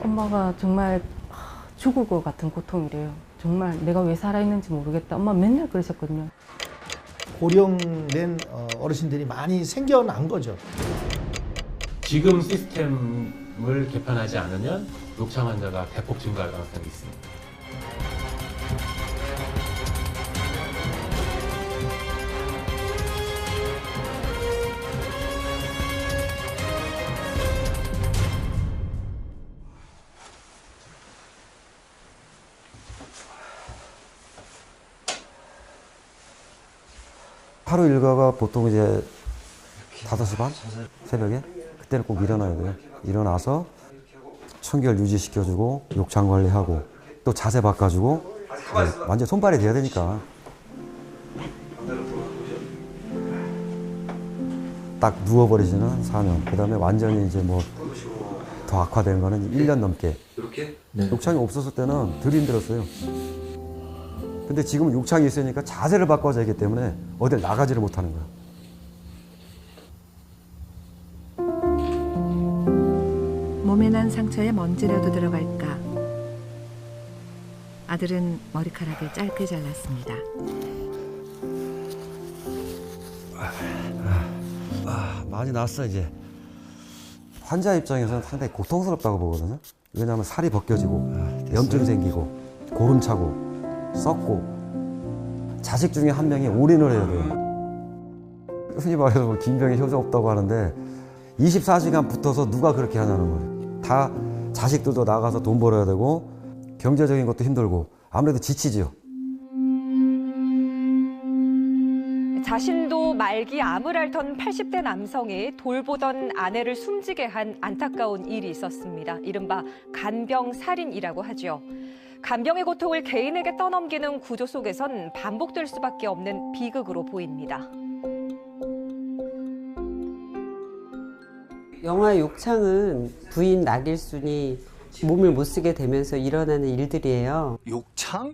엄마가 정말 죽을 것 같은 고통이래요. 정말 내가 왜 살아있는지 모르겠다. 엄마 맨날 그러셨거든요. 고령된 어르신들이 많이 생겨난 거죠. 지금 시스템을 개편하지 않으면 욕창 환자가 대폭 증가할 가능성이 있습니다. 하루 일과가 보통 이제 5시 반? 새벽에? 그때는 꼭 일어나야 돼요. 일어나서 청결 유지시켜주고 욕창 관리하고 또 자세 바꿔주고 완전 손발이 돼야 되니까 딱 누워버리지는 한 4년. 그 다음에 완전히 이제 뭐 더 악화된 거는 1년 넘게. 욕창이 없었을 때는 덜 힘들었어요. 근데 지금은 욕창이 있으니까 자세를 바꿔야 하기 때문에 어딜 나가지를 못하는 거야. 몸에 난 상처에 먼지라도 들어갈까. 아들은 머리카락을 짧게 잘랐습니다. 많이 났어 이제. 환자 입장에서는 상당히 고통스럽다고 보거든요. 왜냐하면 살이 벗겨지고 염증 생기고 고름 차고 썩고 자식 중에 한 명이 올인을 해야 돼요. 흔히 말해서 뭐 김병희 효자 없다고 하는데 24시간 붙어서 누가 그렇게 하냐는 거예요. 다 자식들도 나가서 돈 벌어야 되고 경제적인 것도 힘들고 아무래도 지치죠. 자신도 말기 암을 앓던 80대 남성이 돌보던 아내를 숨지게 한 안타까운 일이 있었습니다. 이른바 간병살인이라고 하죠. 간병의 고통을 개인에게 떠넘기는 구조 속에선 반복될 수밖에 없는 비극으로 보입니다. 영화 욕창은 부인 낙일순이 몸을 못 쓰게 되면서 일어나는 일들이에요. 욕창?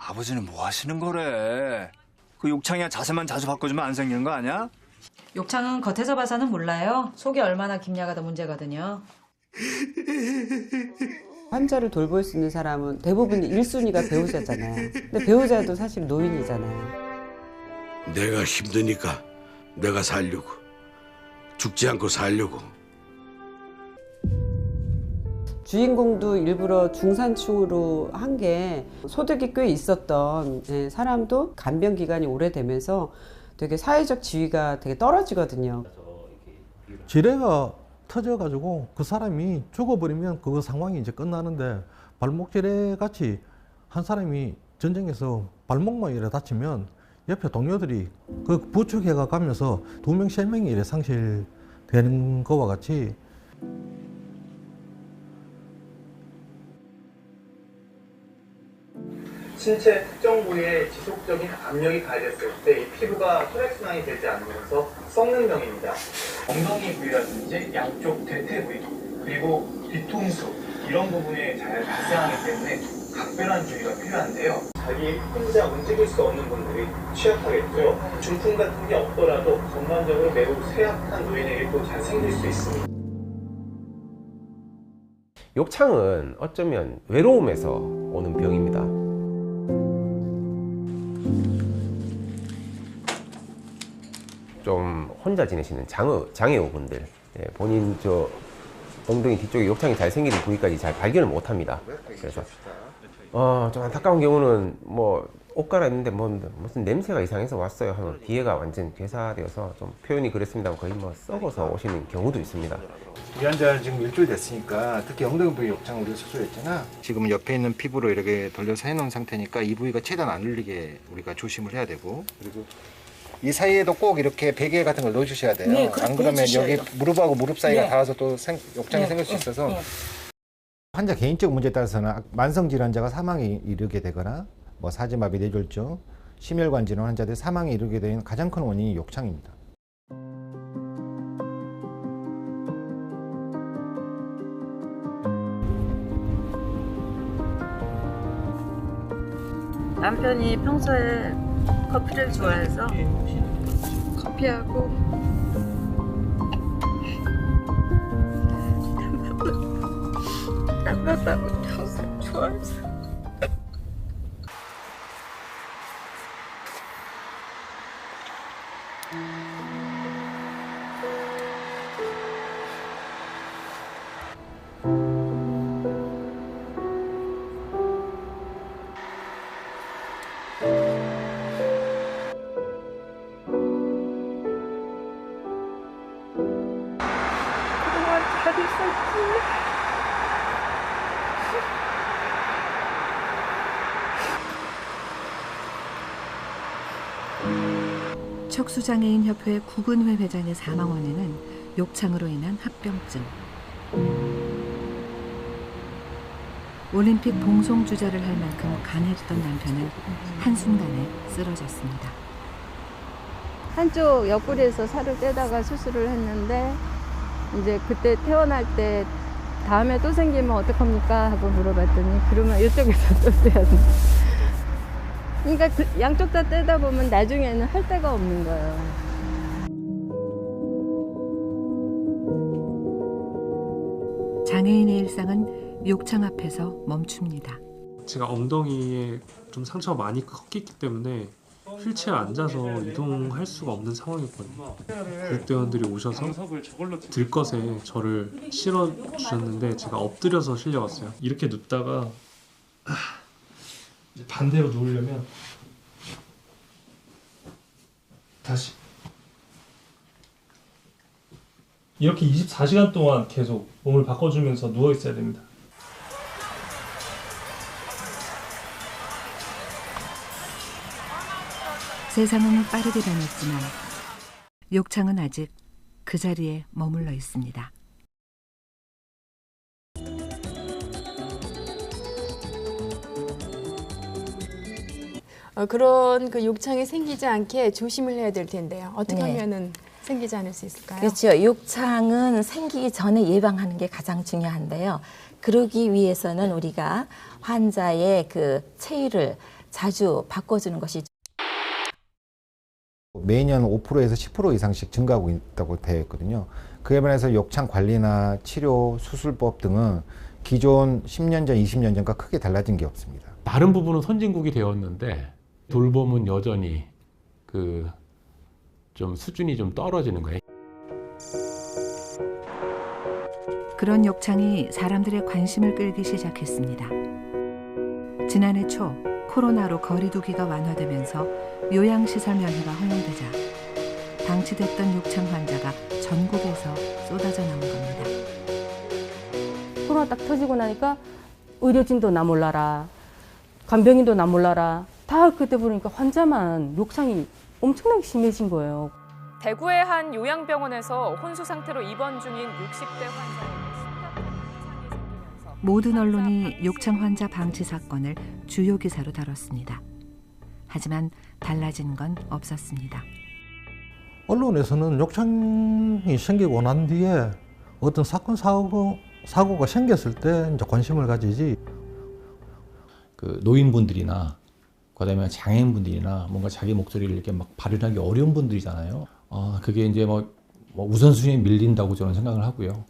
아버지는 뭐 하시는 거래? 그 욕창이야 자세만 자주 바꿔주면 안 생기는 거 아니야? 욕창은 겉에서 봐서는 몰라요. 속이 얼마나 깊냐가 더 문제거든요. 환자를 돌볼 수 있는 사람은 대부분 1순위가 배우자잖아요. 근데 배우자도 사실 노인이잖아요. 내가 힘드니까 내가 살려고. 죽지 않고 살려고. 주인공도 일부러 중산층으로 한 게 소득이 꽤 있었던 사람도 간병 기간이 오래되면서 되게 사회적 지위가 되게 떨어지거든요. 지뢰가 터져가지고 그 사람이 죽어버리면 그 상황이 이제 끝나는데 발목 지뢰 같이 한 사람이 전쟁에서 발목만 이래 다치면 옆에 동료들이 그 부축해가 가면서 2명, 3명이 이래 상실되는 거와 같이 신체 특정 부위에 지속적인 압력이 가해졌을 때 이 피부가 혈액순환이 되지 않으면서 썩는 병입니다. 엉덩이 부위라든지 양쪽 대퇴 부위 그리고 뒤통수 이런 부분에 잘 발생하기 때문에 각별한 주의가 필요한데요. 자기 혼자 움직일 수 없는 분들이 취약하겠죠. 중풍 같은 게 없더라도 전반적으로 매우 쇠약한 노인에게 또 잘 생길 수 있습니다. 욕창은 어쩌면 외로움에서 오는 병입니다. 좀 혼자 지내시는 장애우분들, 본인 엉덩이 뒤쪽에 욕창이 잘 생기는 부위까지 잘 발견을 못합니다. 그래서 좀 안타까운 경우는 뭐 옷 갈아입는데 무슨 냄새가 이상해서 왔어요 하면 뒤에가 완전 괴사되어서 좀 표현이 그랬습니다만 거의 뭐 썩어서 오시는 경우도 있습니다. 이 환자 지금 일주일 됐으니까 특히 엉덩이 부위 욕창 우리가 수술했잖아. 지금 옆에 있는 피부로 이렇게 돌려서 해놓은 상태니까 이 부위가 최대한 안 울리게 우리가 조심을 해야 되고, 그리고 이 사이에도 꼭 이렇게 베개 같은 걸 넣어주셔야 돼요. 네, 안 그러면 여기 무릎하고 무릎 사이가 닿아서 또 욕창이 생길 수 있어서. 환자 개인적 문제에 따라서는 만성 질환자가 사망에 이르게 되거나 뭐 사지마비, 뇌졸중, 심혈관 질환 환자들이 사망에 이르게 되는 가장 큰 원인이 욕창입니다. 남편이 평소에 커피를 좋아해서 커피하고 살았다고 평생 좋아해서. 그동안 잘 있었지. 척수장애인협회 구근회 회장의 사망 원인은 욕창으로 인한 합병증. 올림픽 봉송 주자를 할 만큼 가난했던 남편은 한순간에 쓰러졌습니다. 한쪽 옆구리에서 살을 떼다가 수술을 했는데 이제 그때 퇴원할 때 다음에 또 생기면 어떡합니까 하고 물어봤더니 그러면 이쪽에서 또 떼야 된다. 그러니까 양쪽 다 떼다 보면 나중에는 할 데가 없는 거예요. 장애인의 일상은 욕창 앞에서 멈춥니다. 제가 엉덩이에 좀 상처가 많이 컸기 때문에 휠체어에 앉아서 이동할 수가 없는 상황이었거든요. 교육대원들이 오셔서 들것에 저를 실어 주셨는데 제가 엎드려서 실려갔어요. 이렇게 눕다가 반대로 누우려면 다시 이렇게 24시간 동안 계속 몸을 바꿔주면서 누워 있어야 됩니다. 세상은 빠르게 변했지만 욕창은 아직 그 자리에 머물러 있습니다. 그런 그 욕창이 생기지 않게 조심을 해야 될 텐데요. 어떻게 네. 하면은 생기지 않을 수 있을까요? 그렇죠. 욕창은 생기기 전에 예방하는 게 가장 중요한데요. 그러기 위해서는 우리가 환자의 그 체위를 자주 바꿔주는 것이 매년 5%에서 10% 이상씩 증가하고 있다고 되어 있거든요. 그에 반해서 욕창 관리나 치료, 수술법 등은 기존 10년 전, 20년 전과 크게 달라진 게 없습니다. 다른 부분은 선진국이 되었는데 돌봄은 여전히 좀 수준이 좀 떨어지는 거예요. 그런 욕창이 사람들의 관심을 끌기 시작했습니다. 지난해 초 코로나로 거리두기가 완화되면서 요양시설 면회가 허용되자 방치됐던 욕창 환자가 전국에서 쏟아져 나온 겁니다. 코로나 딱 터지고 나니까 의료진도 나 몰라라, 간병인도 나 몰라라, 다 그때 보니까 환자만 욕창이 엄청나게 심해진 거예요. 대구의 한 요양병원에서 혼수 상태로 입원 중인 60대 환자에게 심각한 욕창이 생기면서 모든 언론이 욕창 환자 방치 사건을 주요 기사로 다뤘습니다. 하지만 달라진 건 없었습니다. 언론에서는 욕창이 생기고 난 뒤에 어떤 사건 사고가 생겼을 때 이제 관심을 가지지. 그 노인분들이나 그다음에 장애인분들이나 뭔가 자기 목소리를 이렇게 막 발현하기 어려운 분들이잖아요. 그게 이제 뭐 우선순위에 밀린다고 저는 생각을 하고요.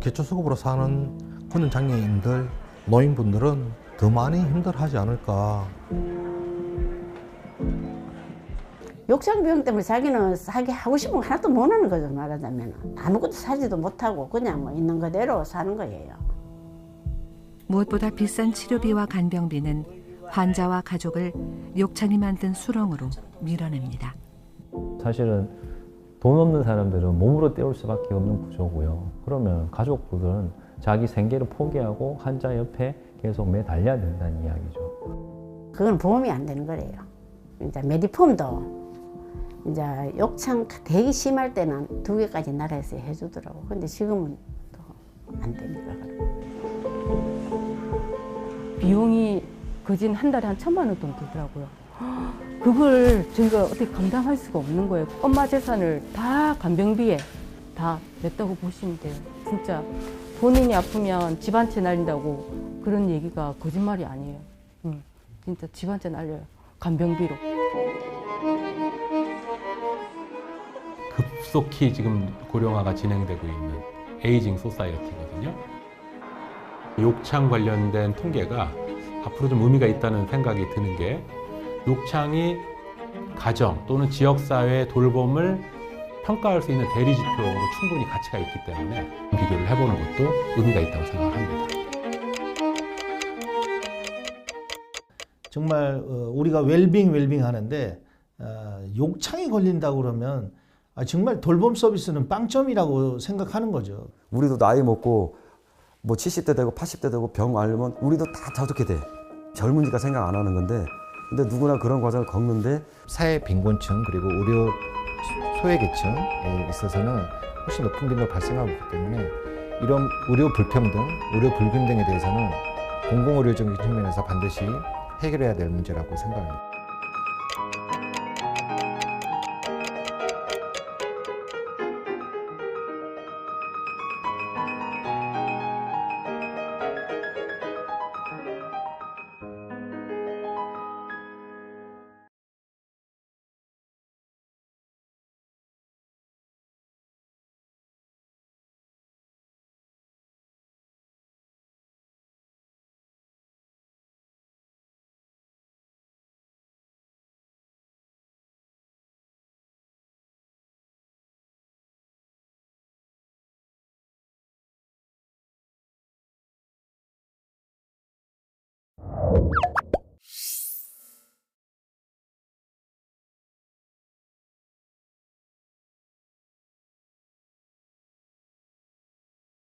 기초수급으로 사는 그런 장애인들, 노인분들은 더 많이 힘들어하지 않을까. 욕창병 때문에 자기는 자기 하고 싶은 거 하나도 못 하는 거죠, 말하자면. 아무것도 사지도 못하고 그냥 뭐 있는 그대로 사는 거예요. 무엇보다 비싼 치료비와 간병비는 환자와 가족을 욕창이 만든 수렁으로 밀어냅니다. 사실은 돈 없는 사람들은 몸으로 때울 수밖에 없는 구조고요. 그러면 가족들은 자기 생계를 포기하고 환자 옆에 계속 매달려야 된다는 이야기죠. 그건 보험이 안 되는 거래요. 이제 메디폼도 이제 욕창 되게 심할 때는 2개까지 나라에서 해주더라고. 근데 지금은 또 안 됩니다. 비용이 거진 한 달에 한 1,000만 원 돈 들더라고요. 그걸 저희가 어떻게 감당할 수가 없는 거예요. 엄마 재산을 다 간병비에 다 냈다고 보시면 돼요. 진짜 본인이 아프면 집 한 채 날린다고 그런 얘기가 거짓말이 아니에요. 진짜 집 한 채 날려요. 간병비로. 급속히 지금 고령화가 진행되고 있는 에이징 소사이어티거든요. 욕창 관련된 통계가 앞으로 좀 의미가 있다는 생각이 드는 게 욕창이 가정 또는 지역사회의 돌봄을 평가할 수 있는 대리 지표로 충분히 가치가 있기 때문에 비교를 해보는 것도 의미가 있다고 생각합니다. 정말 우리가 웰빙 하는데 욕창이 걸린다고 그러면 정말 돌봄 서비스는 빵점이라고 생각하는 거죠. 우리도 나이 먹고 뭐 70대 되고 80대 되고 병 앓으면 우리도 다 저렇게 돼. 젊은이가 생각 안 하는 건데 근데 누구나 그런 과정을 겪는데 사회 빈곤층 그리고 의료 소외계층에 있어서는 훨씬 높은 빈도가 발생하고 있기 때문에 이런 의료 불평등, 의료 불균등에 대해서는 공공의료적인 측면에서 반드시 해결해야 될 문제라고 생각합니다.